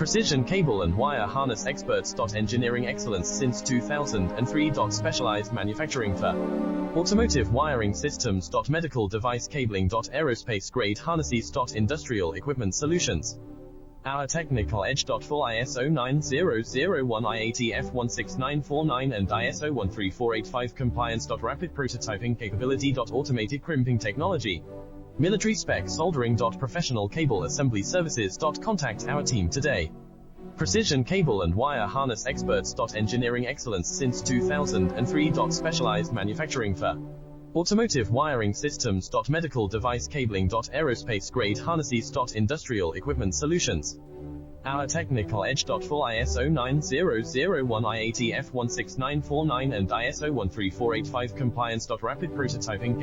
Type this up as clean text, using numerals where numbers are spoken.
Precision cable and wire harness experts. Engineering excellence since 2003. Specialized manufacturing for automotive wiring systems. Medical device cabling. Aerospace grade harnesses. Industrial equipment solutions. Our technical edge. Full ISO 9001, IATF 16949 and ISO 13485 compliance. Rapid prototyping capability. Automated crimping technology. Military spec soldering. Professional cable assembly services. Contact our team today. Precision cable and wire harness experts. Engineering excellence since 2003. Specialized manufacturing for automotive wiring systems. Medical device cabling. Aerospace grade harnesses. Industrial equipment solutions. Our technical edge. Full ISO 9001, IATF 16949 and ISO 13485 compliance. Rapid prototyping